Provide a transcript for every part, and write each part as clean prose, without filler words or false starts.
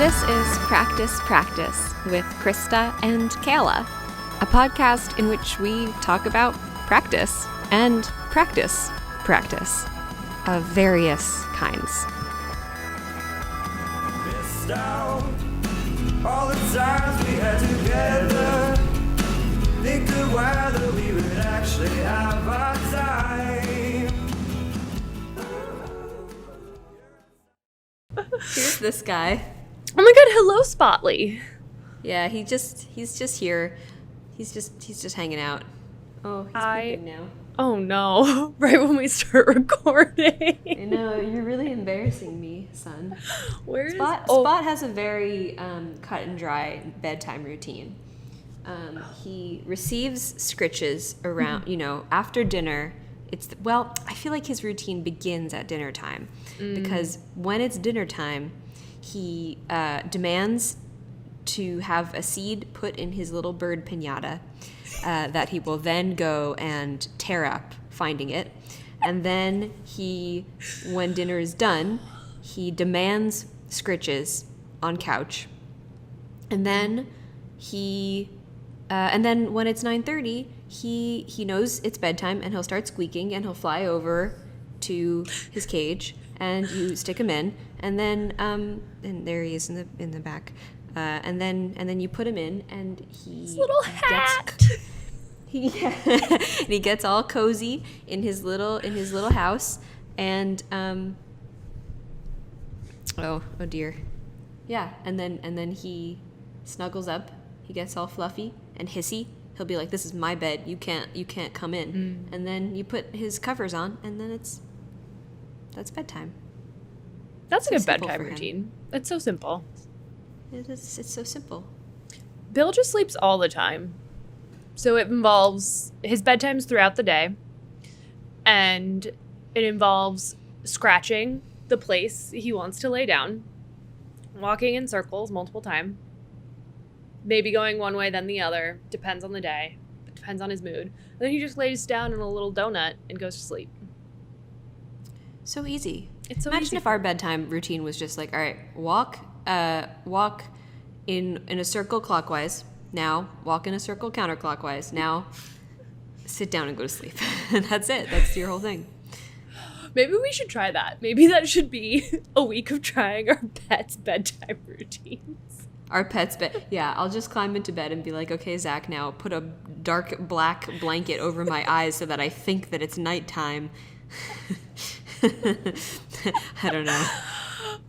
This is Practice with Krista and Kayla, a podcast in which we talk about practice and practice of various kinds. Missed out all the times we had together. Think of whether we would actually have our time. Here's this guy. Oh my god, hello Spotley. Yeah, he's just here. He's just hanging out. Oh, he's peeping now. Oh no, right when we start recording. I know, you're really embarrassing me, son. Where is Spot has a very cut and dry bedtime routine. He receives scritches around, after dinner. I feel like his routine begins at dinner time because when it's dinner time, he demands to have a seed put in his little bird piñata that he will then go and tear up, finding it. And then when dinner is done, he demands scritches on couch. And then when it's 9:30, he knows it's bedtime and he'll start squeaking and he'll fly over to his cage and you stick him in, and then and there he is in the back, and then you put him in and his little hat. And he gets all cozy in his little house, and oh dear, yeah, and then he snuggles up. He gets all fluffy and hissy. He'll be like, "This is my bed. You can't come in." And then you put his covers on, and then that's bedtime. That's so a good bedtime routine. It's so simple. It is. It's so simple. Bill just sleeps all the time. So it involves his bedtimes throughout the day, and it involves scratching the place he wants to lay down, walking in circles multiple times, maybe going one way then the other, depends on the day, depends on his mood. And then he just lays down in a little donut and goes to sleep. So easy. It's so Imagine easy. if our bedtime routine was just like, all right, walk in a circle clockwise. Now walk in a circle counterclockwise. Now sit down and go to sleep. And that's it. That's your whole thing. Maybe we should try that. Maybe that should be a week of trying our pets' bedtime routines. Our pet's bed. Yeah, I'll just climb into bed and be like, okay, Zach, now put a dark black blanket over my eyes so that I think that it's nighttime. I don't know.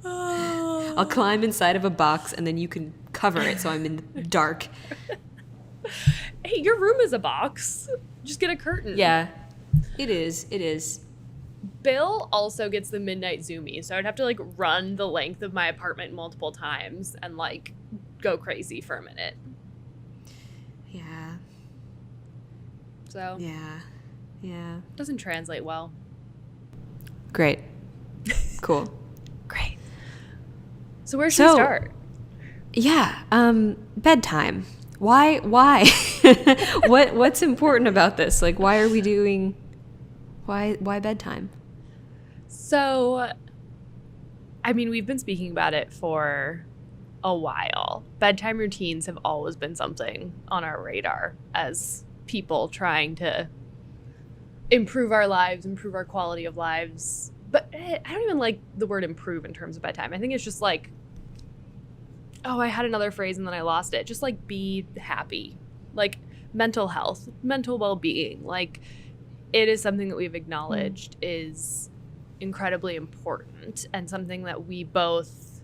I'll climb inside of a box and then you can cover it so I'm in the dark. Hey, your room is a box. Just get a curtain. Yeah, it is. It is. Bill also gets the midnight zoomies, so I'd have to run the length of my apartment multiple times and go crazy for a minute. Yeah. So yeah. Doesn't translate well. Great. Cool. Great. So where should we start? Yeah. Bedtime. Why? What's important about this? Why are we doing? Why bedtime? So, we've been speaking about it for a while. Bedtime routines have always been something on our radar as people trying to improve our lives, improve our quality of lives. But I don't even like the word improve in terms of bedtime. I think it's just I had another phrase and then I lost it. Just be happy. Mental health, mental well-being. It is something that we've acknowledged is incredibly important and something that we both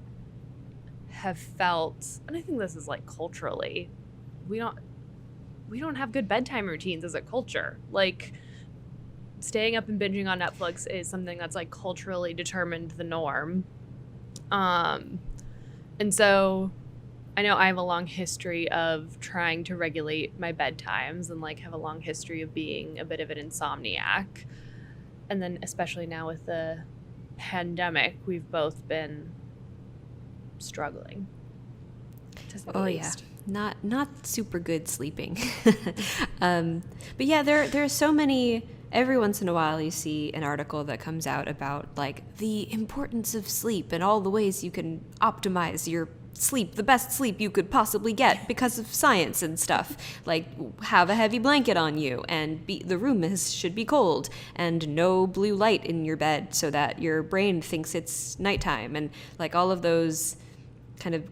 have felt, and I think this is culturally, we don't have good bedtime routines as a culture. Staying up and binging on Netflix is something that's culturally determined the norm. And so I know I have a long history of trying to regulate my bedtimes and have a long history of being a bit of an insomniac. And then especially now with the pandemic, we've both been struggling. To say the least. Yeah. Not super good sleeping. But yeah, there are so many. Every once in a while you see an article that comes out about the importance of sleep and all the ways you can optimize your sleep, the best sleep you could possibly get because of science and stuff. Like, have a heavy blanket on you, and the room should be cold, and no blue light in your bed so that your brain thinks it's nighttime, and like all of those kind of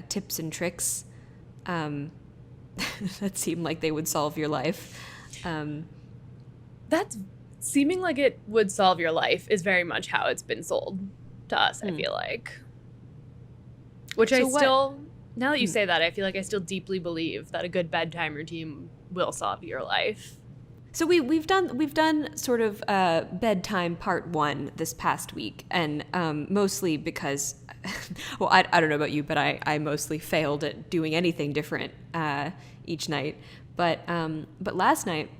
tips and tricks that seem like they would solve your life. That's seeming like it would solve your life is very much how it's been sold to us, I feel like. Which now that you say that, I feel like I still deeply believe that a good bedtime routine will solve your life. So we've done sort of bedtime part 1 this past week, and mostly because, well, I don't know about you, but I mostly failed at doing anything different each night. But last night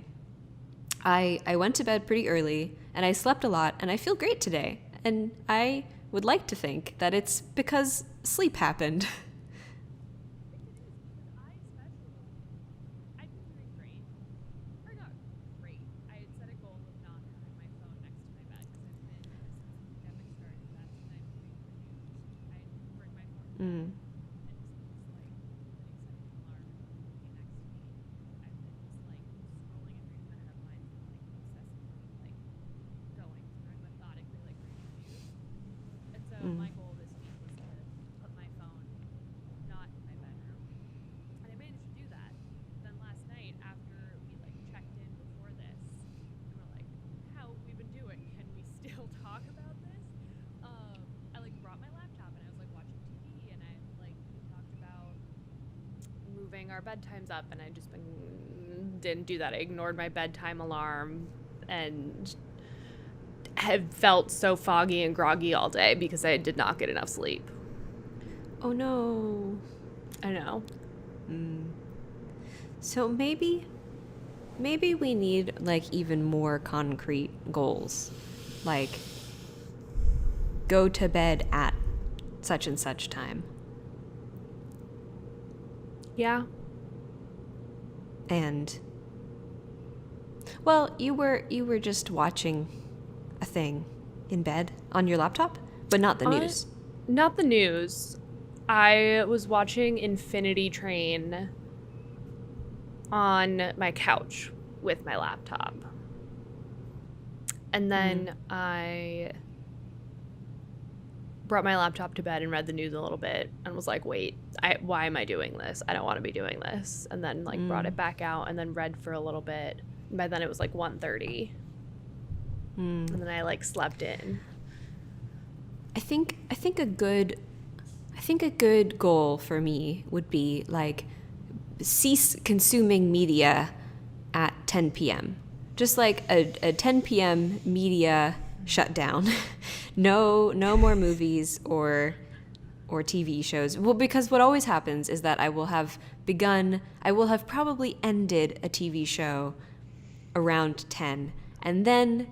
I went to bed pretty early, and I slept a lot, and I feel great today. And I would like to think that it's because sleep happened. Mm. My goal this week was to put my phone not in my bedroom, and I managed to do that. Then last night, after we checked in before this, and we're like, "How have we been doing? Can we still talk about this?" I brought my laptop and I was watching TV, and we talked about moving our bedtimes up, and I just didn't do that. I ignored my bedtime alarm and have felt so foggy and groggy all day because I did not get enough sleep. Oh no. I know. So maybe we need even more concrete goals. Like, go to bed at such and such time. Yeah. And well, you were just watching a thing in bed on your laptop, but not the news. Not the news. I was watching Infinity Train on my couch with my laptop. And then I brought my laptop to bed and read the news a little bit and was like, wait, why am I doing this? I don't want to be doing this. And then brought it back out and then read for a little bit. By then it was 1:30. And then I slept in. I think a good goal for me would be cease consuming media at 10 p.m. Just a 10 p.m. media shutdown. No more movies or TV shows. Well, because what always happens is that I will have probably ended a TV show around 10, and then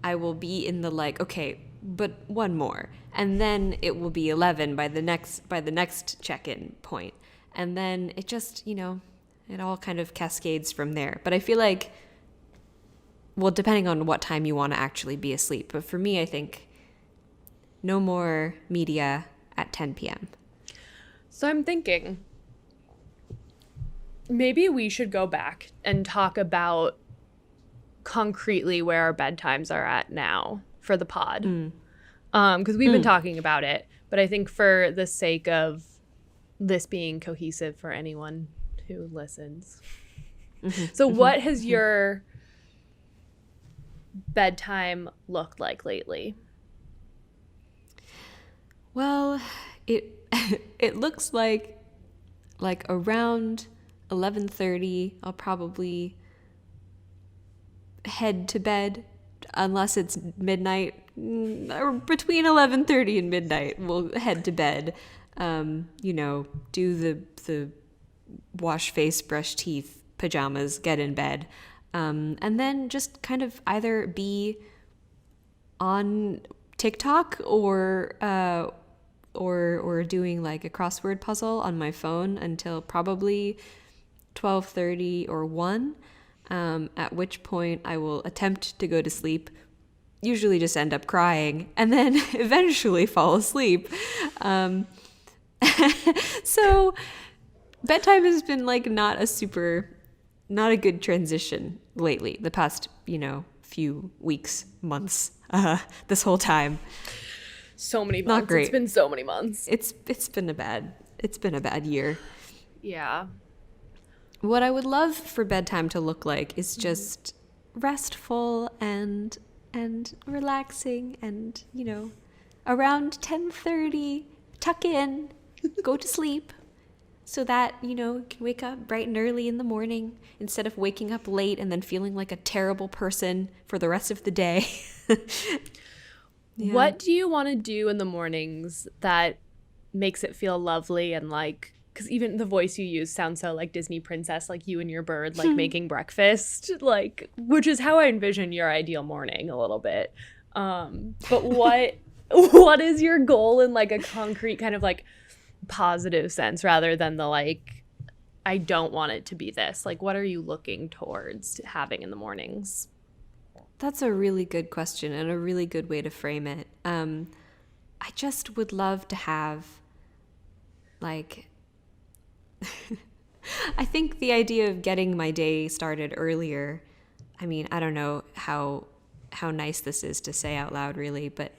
I will be in the okay, but one more, and then it will be 11 by the next check-in point, and then it just it all kind of cascades from there. But I feel well, depending on what time you want to actually be asleep, but for me, I think no more media at 10 p.m. So I'm thinking maybe we should go back and talk about concretely where our bedtimes are at now for the pod. Because we've been talking about it, but I think for the sake of this being cohesive for anyone who listens. So what has your bedtime looked like lately? Well, it looks like around 11:30 I'll probably head to bed, unless it's midnight, or between 11:30 and midnight we'll head to bed. Do the wash face, brush teeth, pajamas, get in bed, and then just kind of either be on TikTok or doing a crossword puzzle on my phone until probably 12:30 or 1. At which point I will attempt to go to sleep, usually just end up crying, and then eventually fall asleep. And So bedtime has been like not a good transition lately, the past, few weeks, months, this whole time. So many months. Not great. It's been so many months. It's been a bad year. Yeah. What I would love for bedtime to look like is just restful and relaxing and, around 10:30, tuck in, go to sleep so that, you can wake up bright and early in the morning instead of waking up late and then feeling like a terrible person for the rest of the day. Yeah. What do you want to do in the mornings that makes it feel lovely and like, because even the voice you use sounds so like Disney princess, like you and your bird, like making breakfast, like, which is how I envision your ideal morning a little bit. But what is your goal in like a concrete kind of like positive sense rather than the like, I don't want it to be this? Like, what are you looking towards having in the mornings? That's a really good question and a really good way to frame it. I just would love to have, like, I think the idea of getting my day started earlier, I mean, I don't know how nice this is to say out loud, really, but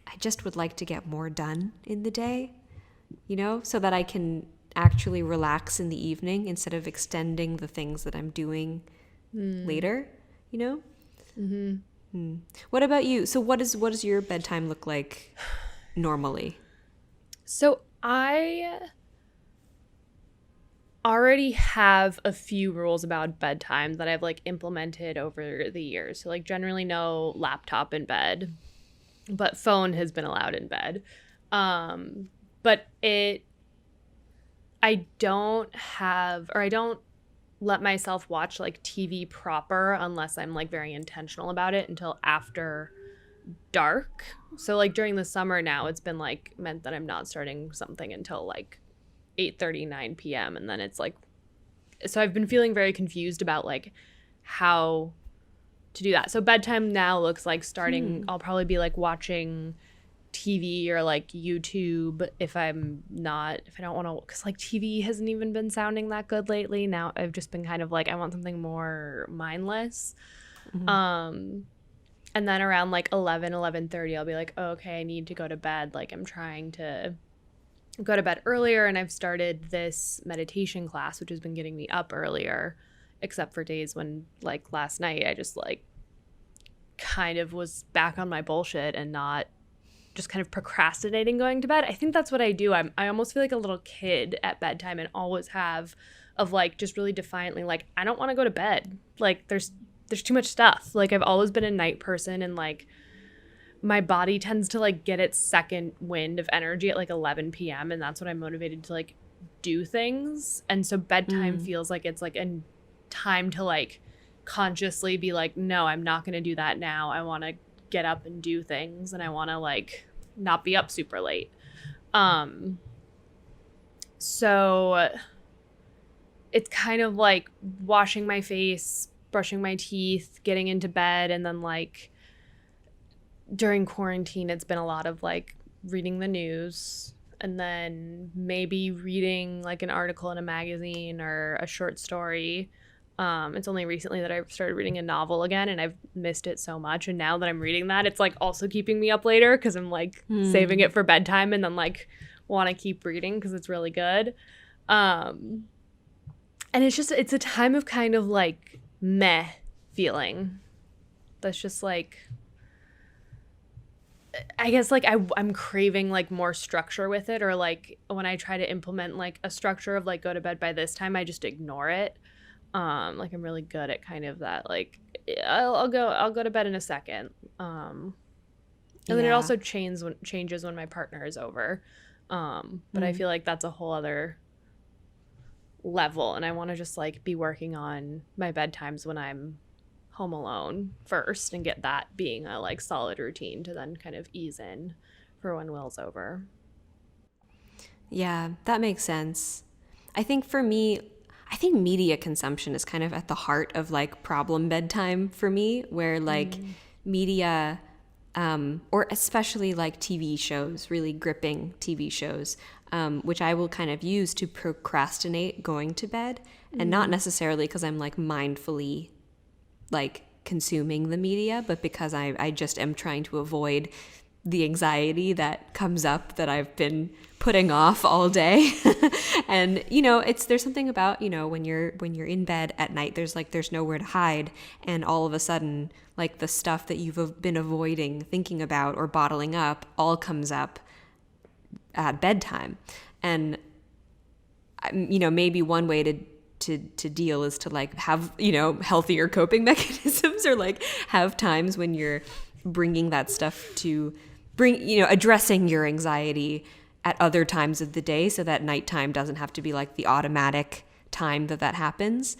I just would like to get more done in the day, so that I can actually relax in the evening instead of extending the things that I'm doing later, Mm. What about you? So what does your bedtime look like normally? So I already have a few rules about bedtime that I've like implemented over the years. So like generally no laptop in bed, but phone has been allowed in bed. But I don't let myself watch like TV proper unless I'm like very intentional about it until after dark. So like during the summer now, it's been like meant that I'm not starting something until like 8:30, 9 p.m. And then it's like, so I've been feeling very confused about like how to do that. So bedtime now looks like starting, I'll probably be like watching TV or like YouTube if I don't want to, because like TV hasn't even been sounding that good lately. Now I've just been kind of like, I want something more mindless. And then around like 11:30 I'll be like, oh, okay, I need to go to bed. Like I'm trying to go to bed earlier, and I've started this meditation class which has been getting me up earlier, except for days when like last night I just like kind of was back on my bullshit and not just kind of procrastinating going to bed. I think that's what I do. I almost feel like a little kid at bedtime and always have, of like just really defiantly like, I don't want to go to bed. Like there's too much stuff. Like I've always been a night person, and like my body tends to like get its second wind of energy at like 11 p.m. and that's when I'm motivated to like do things. And so bedtime feels like it's like a time to like consciously be like, no, I'm not going to do that now. I want to get up and do things, and I want to like not be up super late. So it's kind of like washing my face, brushing my teeth, getting into bed, and then like during quarantine it's been a lot of like reading the news, and then maybe reading like an article in a magazine or a short story. It's only recently that I started reading a novel again, and I've missed it so much. And now that I'm reading that, it's like also keeping me up later because I'm like saving it for bedtime and then like want to keep reading because it's really good. And it's a time of kind of like meh feeling. That's just like, I guess like I'm craving like more structure with it, or like when I try to implement like a structure of like go to bed by this time, I just ignore it. Like I'm really good at kind of that, like I'll go to bed in a second. And then it also changes when my partner is over. But I feel like that's a whole other level, and I want to just like be working on my bedtimes when I'm home alone first and get that being a like solid routine to then kind of ease in for when Will's over. Yeah, that makes sense. I think for me, media consumption is kind of at the heart of like problem bedtime for me, where like media or especially like TV shows, really gripping TV shows, which I will kind of use to procrastinate going to bed, and not necessarily because I'm like mindfully like consuming the media, but because I just am trying to avoid the anxiety that comes up that I've been putting off all day. And there's something about, when you're in bed at night, there's nowhere to hide, and all of a sudden like the stuff that you've been avoiding thinking about or bottling up all comes up at bedtime. And maybe one way to deal is to like have healthier coping mechanisms, or like have times when you're bringing that stuff to addressing your anxiety at other times of the day, so that nighttime doesn't have to be like the automatic time that happens.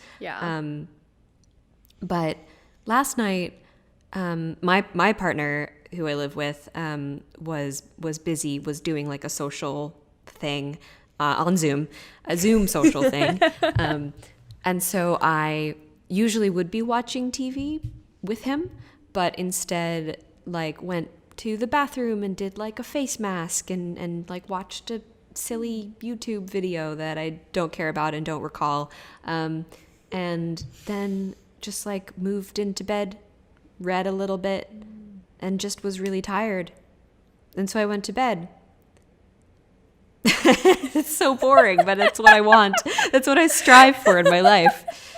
But last night, my partner who I live with was busy, was doing like a social thing on Zoom, a Zoom social thing. And so I usually would be watching TV with him, but instead like went to the bathroom and did like a face mask and like watched a silly YouTube video that I don't care about and don't recall. And then just like moved into bed, read a little bit, and just was really tired. And so I went to bed. It's so boring, but that's what I want. That's what I strive for in my life.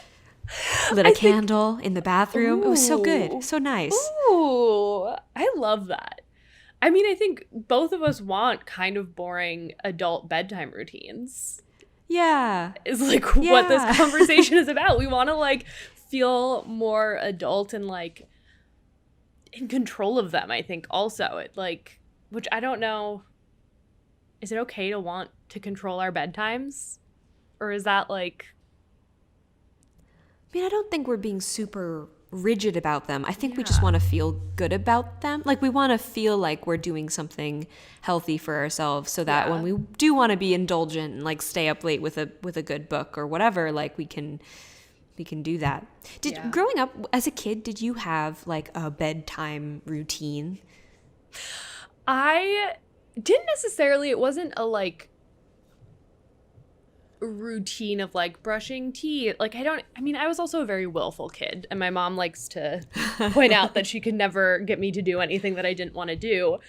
Lit a candle in the bathroom. It was so good. So nice. Ooh, I love that. I mean, I think both of us want kind of boring adult bedtime routines. Yeah. Is like what this conversation is about. We want to like feel more adult and like in control of them, I think also. It like, which I don't know, is it okay to want to control our bedtimes? Or is that like... I mean, I don't think we're being super rigid about them. I think we just want to feel good about them. Like we want to feel like we're doing something healthy for ourselves, so that when we do want to be indulgent and like stay up late with a good book or whatever, like we can do that. Growing up as a kid, did you have like a bedtime routine? I didn't necessarily. It wasn't a like routine of like brushing teeth. Like I was also a very willful kid, and my mom likes to point out that she could never get me to do anything that I didn't want to do.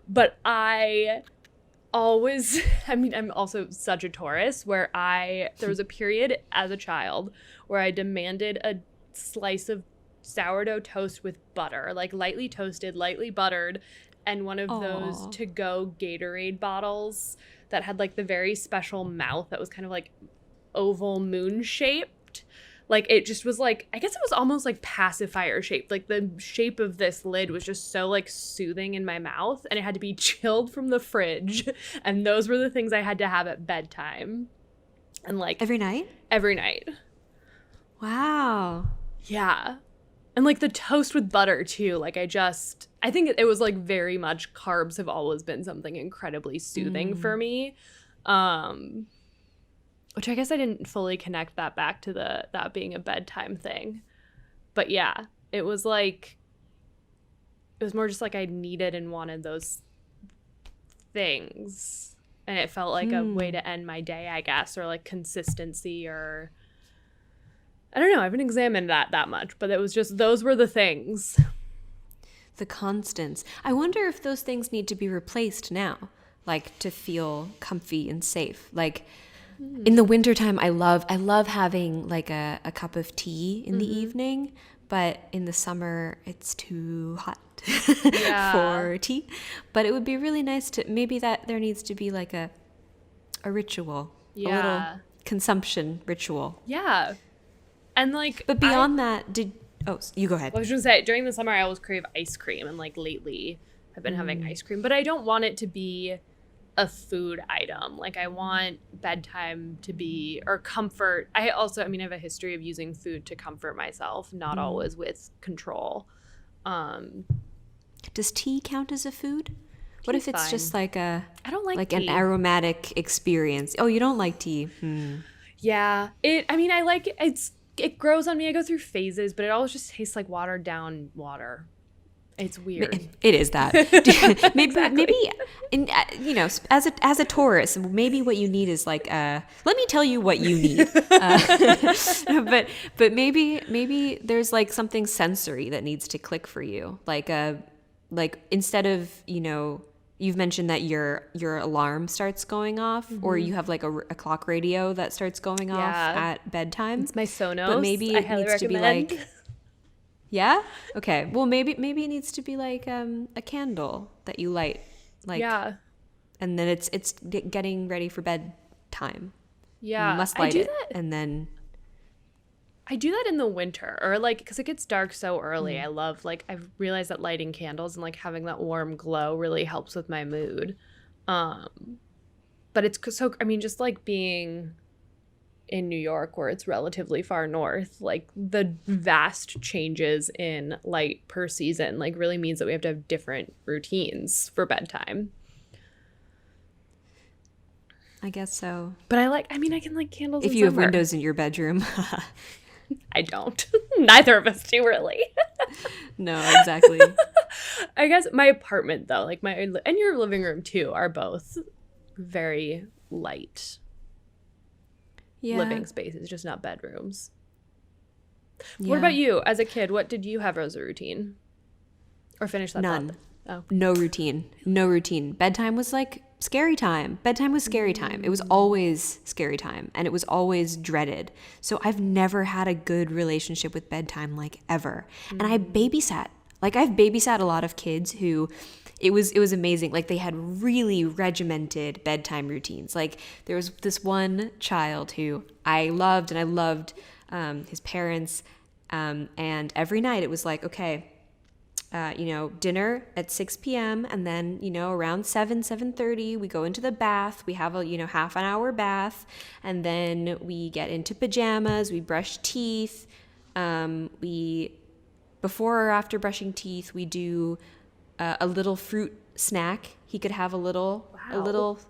But I always, I'm also such a Taurus where there was a period as a child where I demanded a slice of sourdough toast with butter, like lightly toasted, lightly buttered, and one of those to-go Gatorade bottles that had like the very special mouth that was kind of like oval moon shaped. Like it just was like, I guess it was almost like pacifier shaped. Like the shape of this lid was just so like soothing in my mouth, and it had to be chilled from the fridge. And those were the things I had to have at bedtime. And like every night? Every night. Wow. Yeah. And like the toast with butter too. Like I think it was like very much carbs have always been something incredibly soothing for me. Which I guess I didn't fully connect that back to that being a bedtime thing. But yeah, it was more just like I needed and wanted those things. And it felt like a way to end my day, I guess, or like consistency, or I don't know. I haven't examined that much, but it was just, those were the things. The constants. I wonder if those things need to be replaced now, like to feel comfy and safe. Like in the wintertime, I love having like a cup of tea in the evening, but in the summer it's too hot for tea. But it would be really nice to, maybe that there needs to be like a ritual, a little consumption ritual. Yeah. And like, but beyond that, you go ahead. I was going to say, during the summer, I always crave ice cream, and like lately I've been having ice cream, but I don't want it to be a food item. Like I want bedtime to be, or comfort. I have a history of using food to comfort myself, not always with control. Does tea count as a food? What if it's fine. Just like I don't like tea. An aromatic experience? Oh, you don't like tea? Yeah. I like it. It grows on me. I go through phases, but it always just tastes like watered down water. It's weird. It is that. Maybe, as a Taurus, maybe what you need is like, let me tell you what you need. But maybe there's like something sensory that needs to click for you. Like instead of, you've mentioned that your alarm starts going off, or you have like a clock radio that starts going off at bedtime. It's my Sonos. But maybe it needs to be like. Yeah? Okay. Well, maybe it needs to be like a candle that you light, and then it's getting ready for bedtime. Yeah, you must light it, and then I do that in the winter, or like because it gets dark so early. I love I've realized that lighting candles and like having that warm glow really helps with my mood. But it's so just like being in New York, where it's relatively far north, like the vast changes in light per season like really means that we have to have different routines for bedtime. I guess so. But I can light candles if in you have summer. windows in your bedroom. I don't. Neither of us do, really. No, exactly. I guess my apartment though, like and your living room too, are both very light living spaces, just not bedrooms. Yeah. What about you as a kid? What did you have as a routine? Or finish that None. thought? Oh. No routine. Bedtime was like scary time. Bedtime was scary time. It was always scary time, and it was always dreaded. So I've never had a good relationship with bedtime, like, ever. And I babysat. Like, I've babysat a lot of kids who it was amazing. Like, they had really regimented bedtime routines. Like, there was this one child who I loved, and I loved his parents. And every night it was like, okay, dinner at 6 p.m. and then, around 7:30, we go into the bath. We have a, half an hour bath, and then we get into pajamas. We brush teeth. Before or after brushing teeth, we do a little fruit snack. He could have a little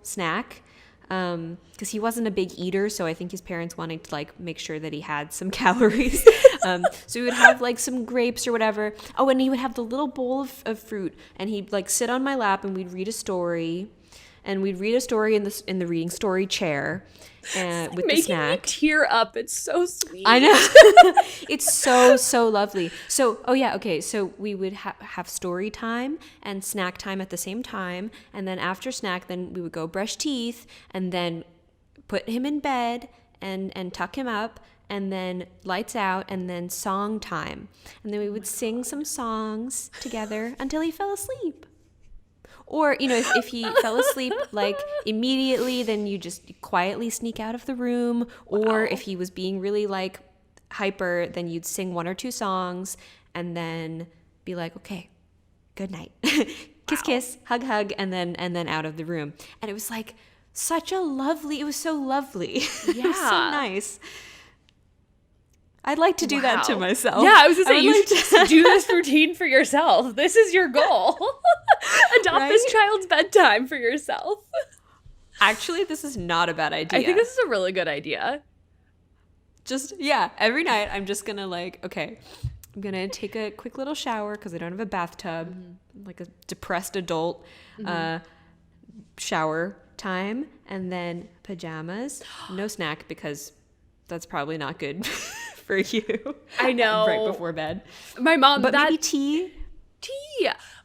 snack. Because he wasn't a big eater, so I think his parents wanted to make sure that he had some calories. So we would have some grapes or whatever. Oh, and he would have the little bowl of fruit, and he'd sit on my lap, and we'd read a story, and we'd read a story in the reading story chair, with the snack. Making me tear up. It's so sweet. I know. It's so lovely. So, okay. So we would have story time and snack time at the same time. And then after snack, then we would go brush teeth and then put him in bed and tuck him up, and then lights out, and then song time. And then we would sing some songs together until he fell asleep. Or, if he fell asleep, immediately, then you just quietly sneak out of the room. Or if he was being really, hyper, then you'd sing one or two songs and then be like, okay, good night. Kiss, hug, and then out of the room. And it was, it was so lovely. Yeah. It was so nice. I'd like to do that to myself. Yeah, I was going to say, you should do this routine for yourself. This is your goal. Adopt this child's bedtime for yourself. Actually, this is not a bad idea. I think this is a really good idea. Every night I'm just going to okay, I'm going to take a quick little shower because I don't have a bathtub, like a depressed adult, shower time, and then pajamas, no snack because that's probably not good for you. I know. Right before bed. My mom, maybe tea.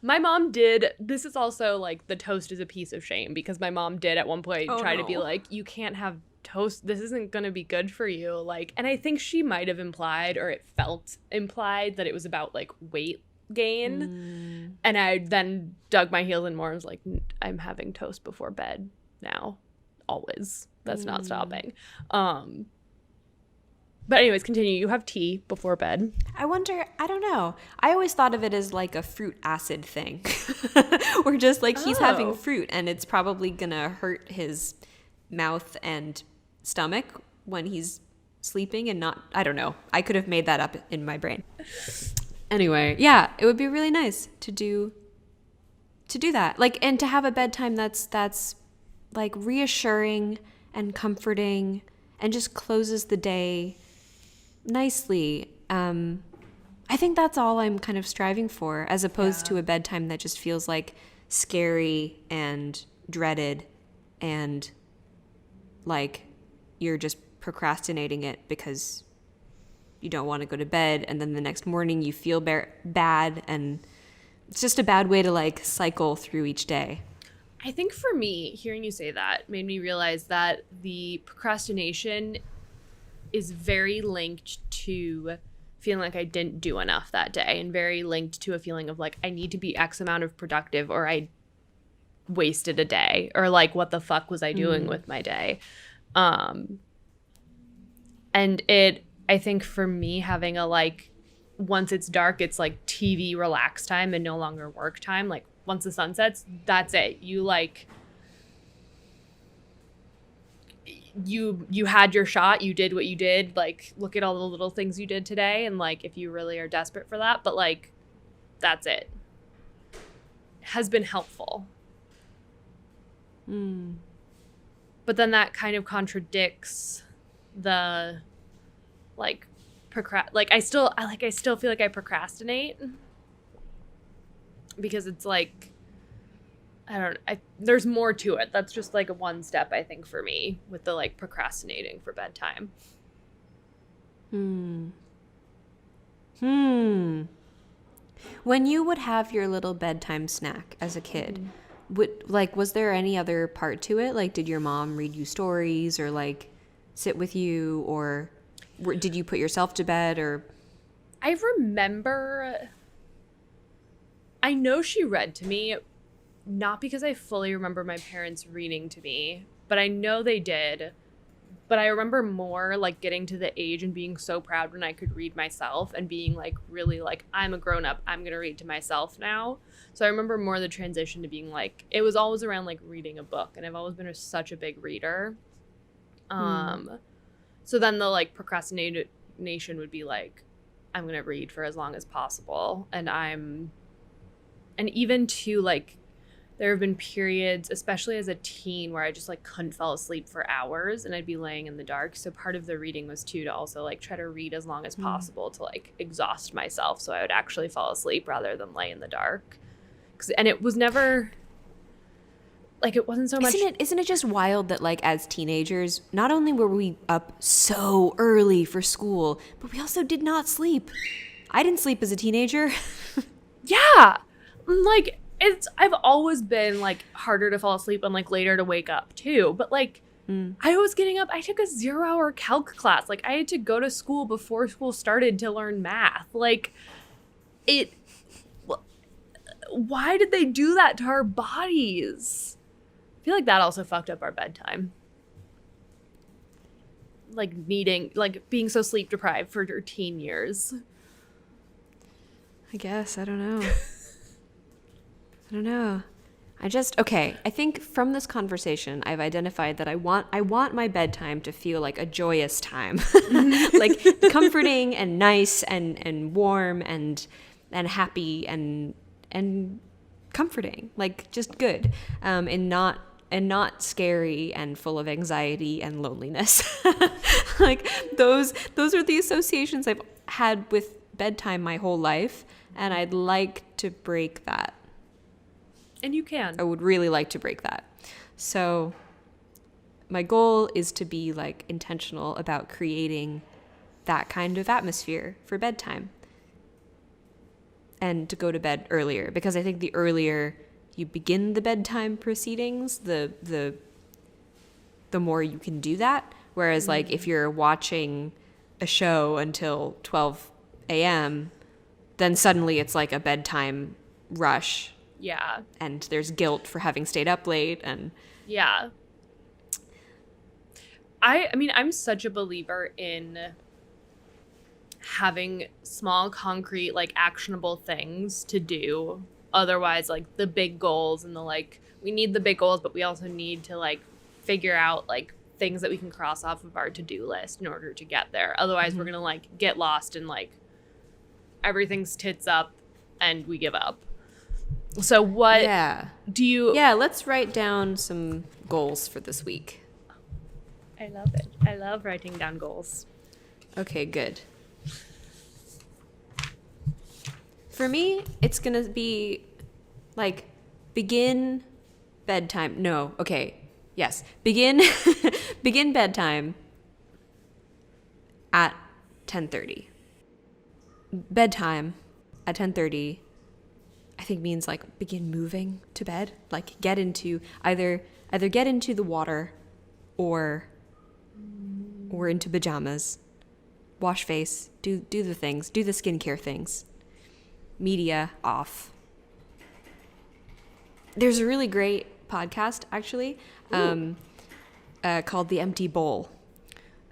My mom did. This is also the toast is a piece of shame, because my mom did at one point try to be you can't have toast. This isn't going to be good for you. And I think she might have implied, or it felt implied, that it was about weight gain. And I then dug my heels in more and was like, I'm having toast before bed now. Always. That's not stopping. But anyways, continue. You have tea before bed. I don't know. I always thought of it as a fruit acid thing. Or just he's having fruit and it's probably going to hurt his mouth and stomach when he's sleeping and not, I don't know. I could have made that up in my brain. Anyway, yeah, it would be really nice to do that. And to have a bedtime that's reassuring and comforting and just closes the day nicely. I I think that's all I'm kind of striving for, as opposed to a bedtime that just feels like scary and dreaded and like you're just procrastinating it because you don't want to go to bed, and then the next morning you feel bad, and it's just a bad way to like cycle through each day. I think for me, hearing you say that made me realize that the procrastination is very linked to feeling like I didn't do enough that day, and very linked to a feeling of like I need to be X amount of productive or I wasted a day, or like what the fuck was I doing with my day. And I think for me, having a like, once it's dark, it's like TV relax time and no longer work time. Like once the sun sets, that's it. You like, you had your shot, you did what you did, like look at all the little things you did today, and like if you really are desperate for that, but like that's it. Has been helpful. But then that kind of contradicts the like I still feel like I procrastinate because it's like there's more to it. That's just like a one step, I think, for me with the like procrastinating for bedtime. When you would have your little bedtime snack as a kid, was there any other part to it? Like, did your mom read you stories or like sit with you, or did you put yourself to bed? Or I know she read to me, not because I fully remember my parents reading to me, but I know they did. But I remember more like getting to the age and being so proud when I could read myself and being like really like, I'm a grown up, I'm gonna read to myself now. So I remember more the transition to being like, it was always around like reading a book, and I've always been such a big reader. So then the like procrastination would be like, I'm gonna read for as long as possible, and even to like, there have been periods, especially as a teen, where I just like couldn't fall asleep for hours and I'd be laying in the dark. So part of the reading was too to also like try to read as long as possible to like exhaust myself so I would actually fall asleep rather than lay in the dark. And it was never like, it wasn't so much. Isn't it just wild that like as teenagers, not only were we up so early for school, but we also did not sleep. I didn't sleep as a teenager. Yeah. Like, I've always been like harder to fall asleep and like later to wake up too. But like I was getting up. I took a 0-hour calc class. Like I had to go to school before school started to learn math. Like why did they do that to our bodies? I feel like that also fucked up our bedtime. Like being so sleep deprived for your teen years. I guess. I don't know. I think from this conversation, I've identified that I want my bedtime to feel like a joyous time, like comforting and nice and warm and happy and comforting, like just good, and not scary and full of anxiety and loneliness. Like those are the associations I've had with bedtime my whole life, and I'd like to break that. And you can. I would really like to break that. So my goal is to be like intentional about creating that kind of atmosphere for bedtime and to go to bed earlier, because I think the earlier you begin the bedtime proceedings, the more you can do that. Whereas like if you're watching a show until 12 a.m., then suddenly it's like a bedtime rush. Yeah. And there's guilt for having stayed up late and yeah. I mean, I'm such a believer in having small, concrete, like actionable things to do. Otherwise, like the big goals and the like, we need the big goals, but we also need to like figure out like things that we can cross off of our to-do list in order to get there. Otherwise, we're going to like get lost in like everything's tits up and we give up. So what do you... Yeah, let's write down some goals for this week. I love it. I love writing down goals. Okay, good. For me, it's going to be like begin bedtime. No, okay. Yes. Begin begin bedtime at 10:30. Bedtime at 10:30 I think means like begin moving to bed, like get into either get into the water or into pajamas. Wash face, do the things, do the skincare things. Media off. There's a really great podcast actually called The Empty Bowl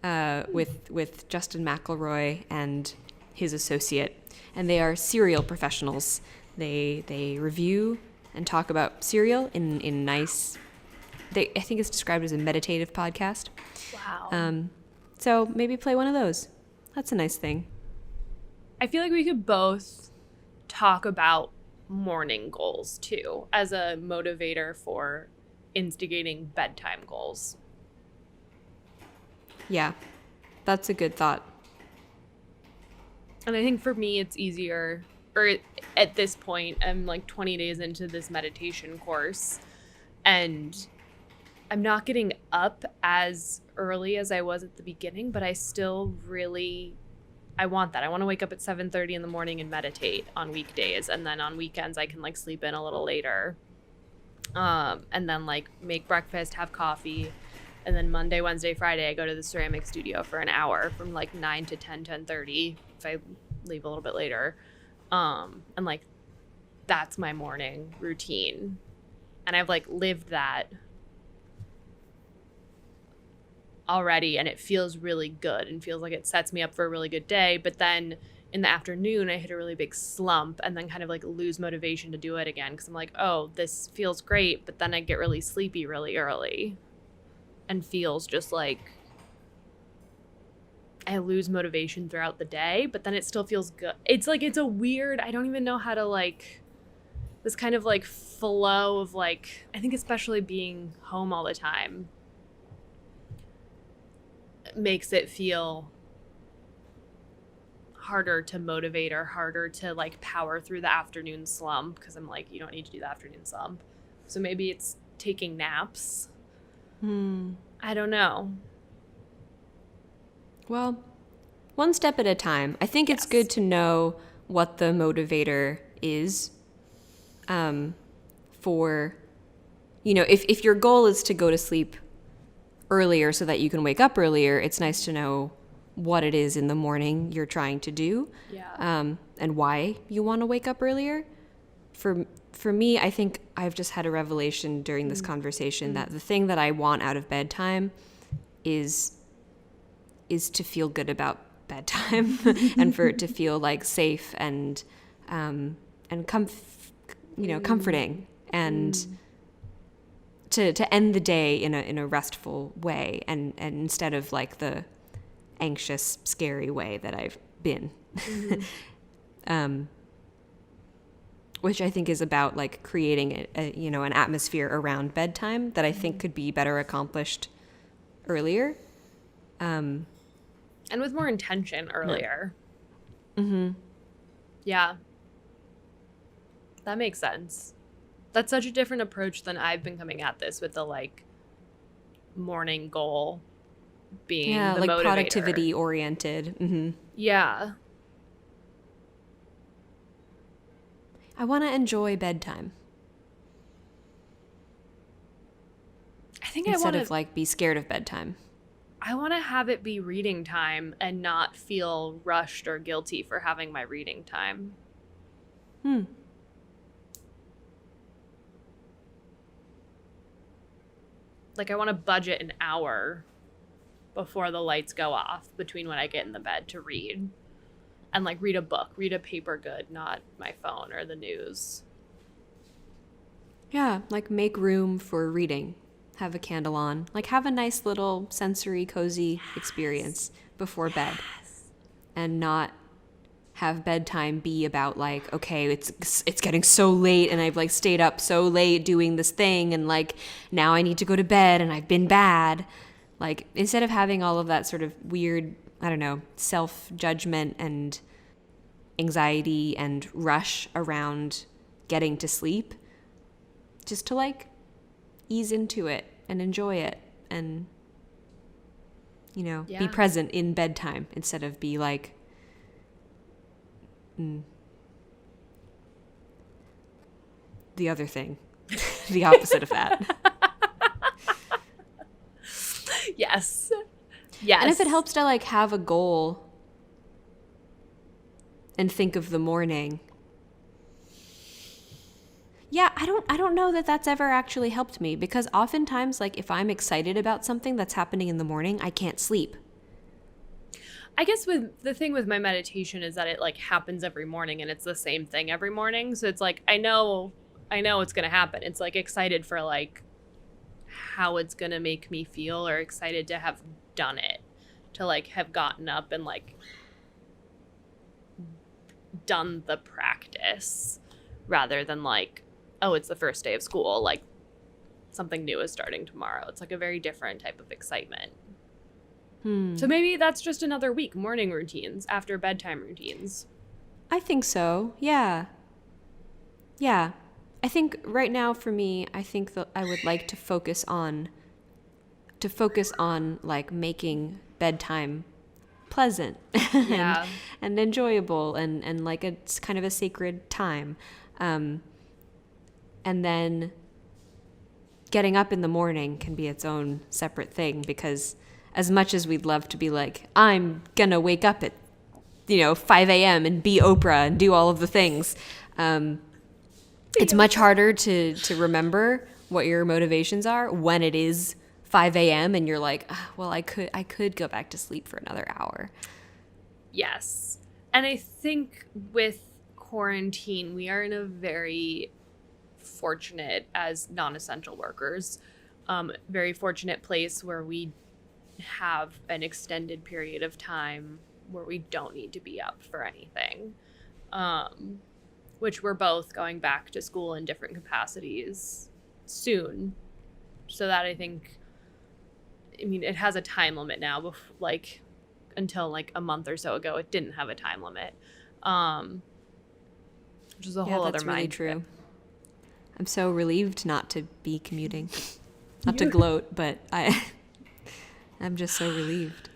with Justin McElroy and his associate, and they are cereal professionals. They review and talk about cereal in nice. I think it's described as a meditative podcast. Wow. So maybe play one of those. That's a nice thing. I feel like we could both talk about morning goals too as a motivator for instigating bedtime goals. Yeah, that's a good thought. And I think for me, it's easier, or at this point, I'm like 20 days into this meditation course, and I'm not getting up as early as I was at the beginning, but I still I want that. I want to wake up at 7:30 in the morning and meditate on weekdays, and then on weekends I can like sleep in a little later, and then like make breakfast, have coffee, and then Monday, Wednesday, Friday I go to the ceramic studio for an hour from like 9 to 10:30 if I leave a little bit later, and like that's my morning routine, and I've like lived that already, and it feels really good and feels like it sets me up for a really good day. But then in the afternoon I hit a really big slump and then kind of like lose motivation to do it again because I'm like, oh, this feels great, but then I get really sleepy really early and feels just like I lose motivation throughout the day, but then it still feels good. It's like, it's a weird, I don't even know how to like, this kind of like flow of like, I think especially being home all the time makes it feel harder to motivate or harder to like power through the afternoon slump, because I'm like, you don't need to do the afternoon slump. So maybe it's taking naps. I don't know. Well, one step at a time. I think it's good to know what the motivator is for, if your goal is to go to sleep earlier so that you can wake up earlier, it's nice to know what it is in the morning you're trying to do, and why you want to wake up earlier. For me, I think I've just had a revelation during this conversation that the thing that I want out of bedtime is to feel good about bedtime and for it to feel like safe and comforting, and to end the day in a restful way, and instead of like the anxious, scary way that I've been. Which I think is about like creating an atmosphere around bedtime that I think could be better accomplished earlier. And with more intention earlier. Yeah. That makes sense. That's such a different approach than I've been coming at this with the like morning goal being the like motivator. Productivity oriented. Yeah. I want to enjoy bedtime. I think instead I want of like be scared of bedtime. I want to have it be reading time and not feel rushed or guilty for having my reading time. Like I want to budget an hour before the lights go off between when I get in the bed to read. And like read a book, read a paper good, not my phone or the news. Yeah, like make room for reading. Have a candle on. Like have a nice little sensory, cozy experience before bed. And not have bedtime be about like, okay, it's getting so late and I've like stayed up so late doing this thing and like now I need to go to bed and I've been bad. Like instead of having all of that sort of weird, I don't know, self-judgment and anxiety and rush around getting to sleep, just to like ease into it and enjoy it and, you know, be present in bedtime instead of be like, the other thing, the opposite of that. Yes. And if it helps to like have a goal and think of the morning. Yeah, I don't know that that's ever actually helped me, because oftentimes, like, if I'm excited about something that's happening in the morning, I can't sleep. I guess with the thing with my meditation is that it like happens every morning and it's the same thing every morning. So it's like, I know it's going to happen. It's like excited for like how it's going to make me feel, or excited to have done it, to like have gotten up and like done the practice, rather than like, oh, it's the first day of school, like something new is starting tomorrow. It's like a very different type of excitement. So maybe that's just another week, morning routines after bedtime routines. I think so. Yeah. I think right now for me, I think that I would like to focus on like making bedtime pleasant and enjoyable and like it's kind of a sacred time. And then getting up in the morning can be its own separate thing, because as much as we'd love to be like, I'm going to wake up at, 5 a.m. and be Oprah and do all of the things, it's much harder to remember what your motivations are when it is 5 a.m. and you're like, well, I could go back to sleep for another hour. Yes. And I think with quarantine, we are in a very fortunate, as non-essential workers, very fortunate place where we have an extended period of time where we don't need to be up for anything, which we're both going back to school in different capacities soon. So that I think, it has a time limit now, like until like a month or so ago, it didn't have a time limit, which is a whole other mind. Really true. I'm so relieved not to be commuting. Not to gloat, but I'm just so relieved.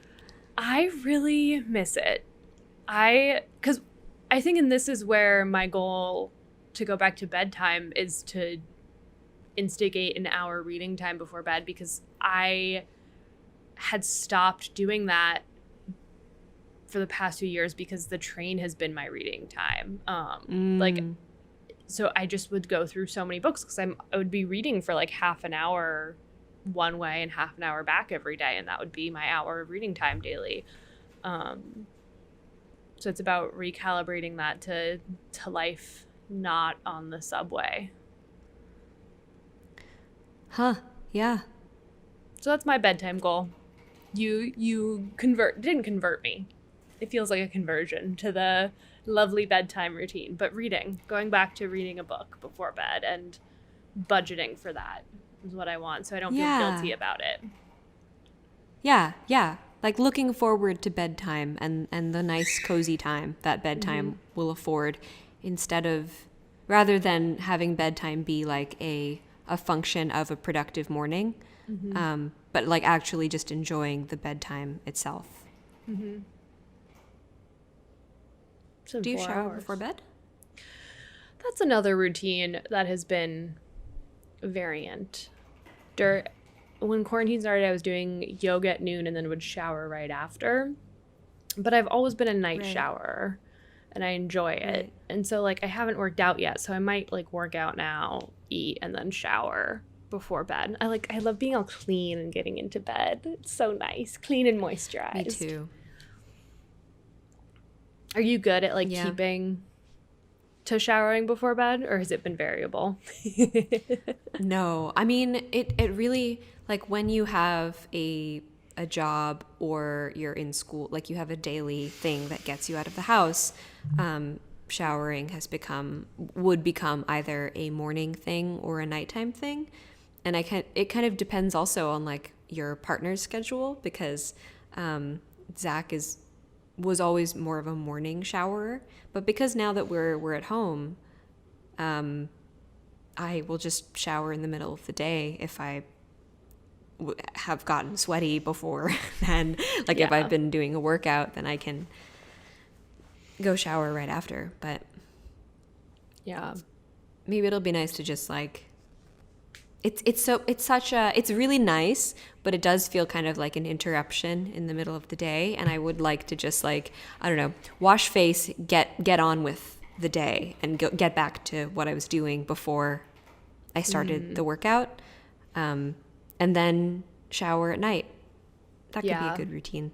I really miss it. Because I think, and this is where my goal to go back to bedtime is to instigate an hour reading time before bed, because I had stopped doing that for the past few years because the train has been my reading time. So I just would go through so many books because I would be reading for like half an hour one way and half an hour back every day, and that would be my hour of reading time daily. So it's about recalibrating that to life not on the subway. Yeah. So that's my bedtime goal. You didn't convert me. It feels like a conversion to the lovely bedtime routine, but going back to reading a book before bed and budgeting for that is what I want, so I don't feel guilty about it. Yeah. Like looking forward to bedtime and the nice cozy time that bedtime will afford, rather than having bedtime be like a function of a productive morning, but like actually just enjoying the bedtime itself. Do you shower before bed? That's another routine that has been variant. When quarantine started, I was doing yoga at noon and then would shower right after. But I've always been a night shower, and I enjoy it. Right. And so, like, I haven't worked out yet, so I might, like, work out now, eat, and then shower before bed. I love being all clean and getting into bed. It's so nice. Clean and moisturized. Me too. Are you good at, keeping to showering before bed, or has it been variable? No. It really, like, when you have a job or you're in school, like you have a daily thing that gets you out of the house, showering would become either a morning thing or a nighttime thing. And it kind of depends also on like your partner's schedule, because Zach is was always more of a morning shower, but because now that we're at home, I will just shower in the middle of the day if I have gotten sweaty before then. Like if I've been doing a workout, then I can go shower right after. But Yeah. maybe it'll be nice to just like it's really nice, but it does feel kind of like an interruption in the middle of the day, and I would like to just like, I don't know, wash face, get on with the day and get back to what I was doing before I started the workout, and then shower at night. That could be a good routine.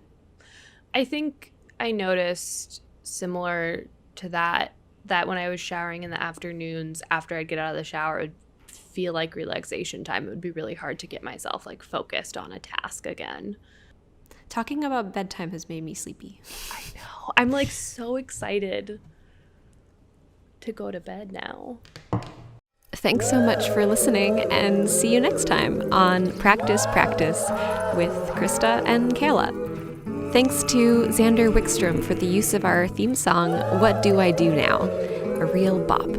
I think I noticed similar to that when I was showering in the afternoons after I'd get out of the shower, it would feel like relaxation time. It would be really hard to get myself like focused on a task again. Talking about bedtime has made me sleepy. I know. I'm like so excited to go to bed now. Thanks so much for listening, and see you next time on Practice with Krista and Kayla. Thanks to Xander Wickstrom for the use of our theme song, What Do I Do Now? A real bop.